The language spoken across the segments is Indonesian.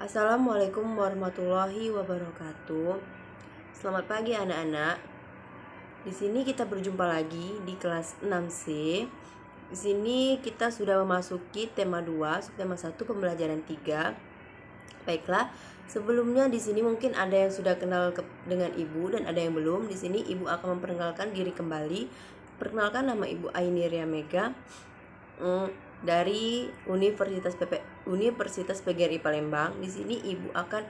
Assalamualaikum warahmatullahi wabarakatuh. Selamat pagi anak-anak. Di sini kita berjumpa lagi di kelas 6C. Di sini kita sudah memasuki tema 2, tema 1 pembelajaran 3. Baiklah, sebelumnya di sini mungkin ada yang sudah kenal dengan Ibu dan ada yang belum. Di sini Ibu akan memperkenalkan diri kembali. Perkenalkan, nama Ibu Aini Ria Mega. Dari Universitas PGRI Palembang. Di sini Ibu akan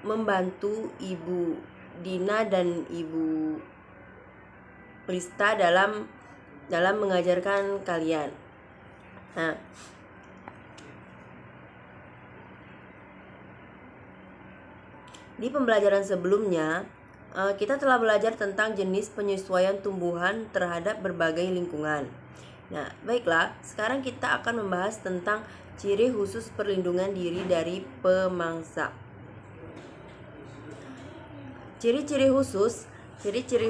membantu Ibu Dina dan Ibu Lista dalam mengajarkan kalian. Nah, di pembelajaran sebelumnya kita telah belajar tentang jenis penyesuaian tumbuhan terhadap berbagai lingkungan. Nah, baiklah, sekarang kita akan membahas tentang ciri khusus perlindungan diri dari pemangsa. Ciri-ciri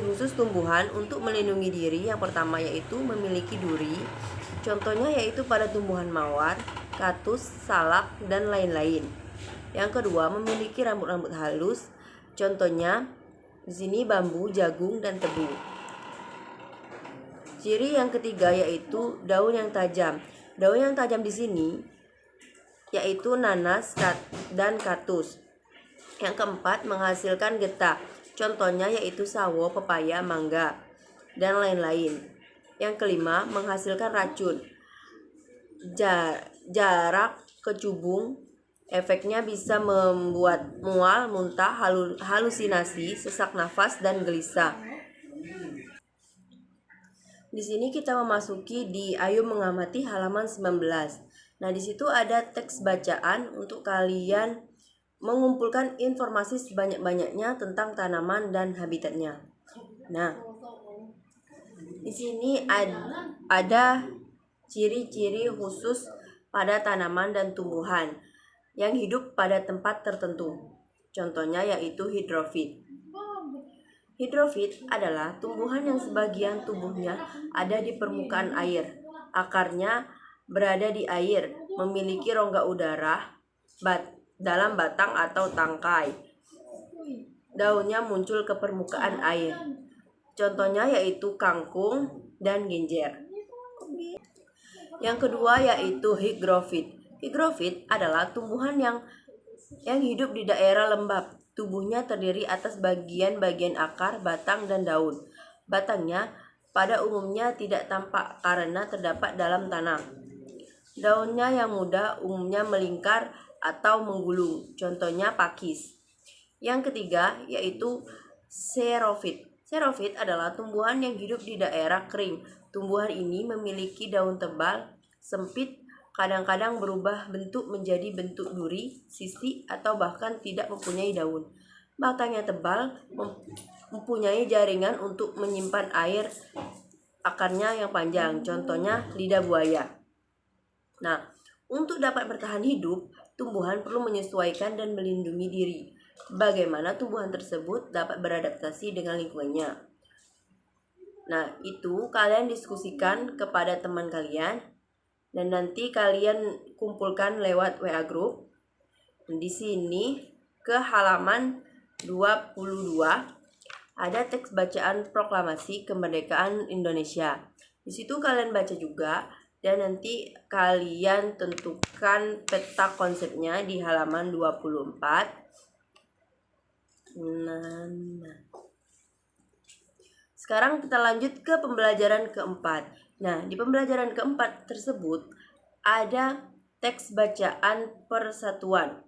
khusus tumbuhan untuk melindungi diri, yang pertama yaitu memiliki duri. Contohnya yaitu pada tumbuhan mawar, kaktus, salak, dan lain-lain. Yang kedua, memiliki rambut-rambut halus. Contohnya di sini bambu, jagung, dan tebu. Ciri yang ketiga yaitu daun yang tajam. Daun yang tajam di sini yaitu nanas dan kaktus. Yang keempat, menghasilkan getah. Contohnya yaitu sawo, pepaya, mangga, dan lain-lain. Yang kelima, menghasilkan racun. Jarak kecubung, efeknya bisa membuat mual, muntah, halusinasi, sesak nafas, dan gelisah. Di sini kita memasuki di Ayo Mengamati halaman 19. Nah, di situ ada teks bacaan untuk kalian mengumpulkan informasi sebanyak-banyaknya tentang tanaman dan habitatnya. Nah, di sini ada ciri-ciri khusus pada tanaman dan tumbuhan yang hidup pada tempat tertentu. Contohnya yaitu hidrofit. Hidrofit adalah tumbuhan yang sebagian tubuhnya ada di permukaan air. Akarnya berada di air, memiliki rongga udara dalam batang atau tangkai. Daunnya muncul ke permukaan air. Contohnya yaitu kangkung dan genjer. Yang kedua yaitu hygrofit. Hygrofit adalah tumbuhan yang hidup di daerah lembab. Tubuhnya terdiri atas bagian-bagian akar, batang, dan daun. Batangnya pada umumnya tidak tampak karena terdapat dalam tanah. Daunnya yang muda umumnya melingkar atau menggulung. Contohnya pakis. Yang ketiga yaitu xerophyt. Xerophyt adalah tumbuhan yang hidup di daerah kering. Tumbuhan ini memiliki daun tebal, sempit, kadang-kadang berubah bentuk menjadi bentuk duri, sisi, atau bahkan tidak mempunyai daun. Batangnya tebal, mempunyai jaringan untuk menyimpan air. Akarnya yang panjang, contohnya lidah buaya. Nah, untuk dapat bertahan hidup, tumbuhan perlu menyesuaikan dan melindungi diri. Bagaimana tumbuhan tersebut dapat beradaptasi dengan lingkungannya? Nah, itu kalian diskusikan kepada teman kalian. Dan nanti kalian kumpulkan lewat WA group. Di sini ke halaman 22 ada teks bacaan proklamasi kemerdekaan Indonesia. Di situ kalian baca juga dan nanti kalian tentukan peta konsepnya di halaman 24. Sekarang kita lanjut ke pembelajaran keempat. Nah, di pembelajaran keempat tersebut ada teks bacaan persatuan.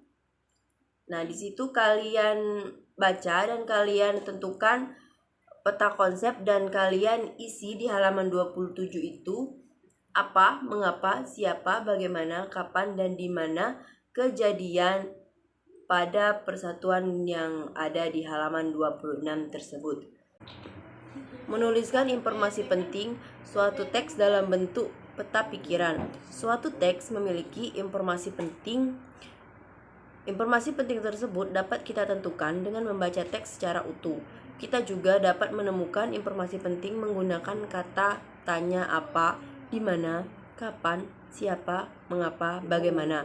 Nah, di situ kalian baca dan kalian tentukan peta konsep dan kalian isi di halaman 27 itu apa, mengapa, siapa, bagaimana, kapan, dan di mana kejadian pada persatuan yang ada di halaman 26 tersebut. Menuliskan informasi penting suatu teks dalam bentuk peta pikiran. Suatu teks memiliki informasi penting. Informasi penting tersebut dapat kita tentukan dengan membaca teks secara utuh. Kita juga dapat menemukan informasi penting menggunakan kata tanya apa, di mana, kapan, siapa, mengapa, bagaimana.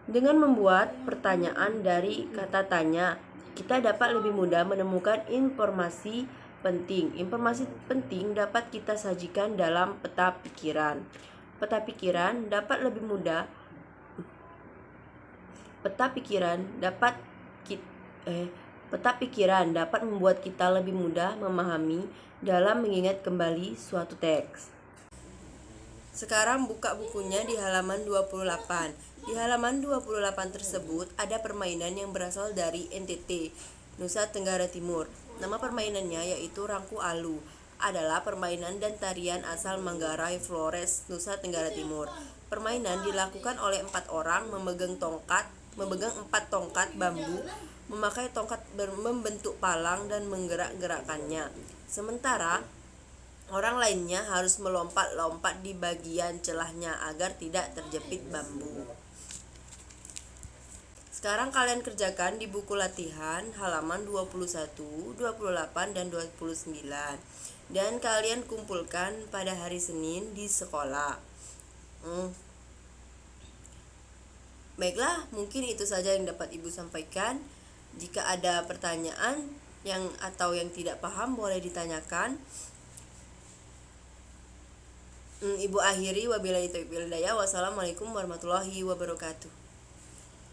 Dengan membuat pertanyaan dari kata tanya, kita dapat lebih mudah menemukan informasi penting. Informasi penting dapat kita sajikan dalam peta pikiran. Peta pikiran dapat lebih mudah Peta pikiran dapat membuat kita lebih mudah memahami dalam mengingat kembali suatu teks. Sekarang buka bukunya di halaman 28. Di halaman 28 tersebut ada permainan yang berasal dari NTT, Nusa Tenggara Timur. Nama permainannya yaitu Rangku Alu. Adalah permainan dan tarian asal Manggarai, Flores, Nusa Tenggara Timur. Permainan dilakukan oleh 4 orang memegang 4 tongkat bambu, memakai tongkat membentuk palang dan menggerak-gerakkannya. Sementara orang lainnya harus melompat-lompat di bagian celahnya agar tidak terjepit bambu. Sekarang kalian kerjakan di buku latihan halaman 21, 28, dan 29. Dan kalian kumpulkan pada hari Senin di sekolah. Baiklah, mungkin itu saja yang dapat Ibu sampaikan. Jika ada pertanyaan atau yang tidak paham boleh ditanyakan. Ibu akhiri, wabillahi taufiq wal hidayah. Wassalamualaikum warahmatullahi wabarakatuh.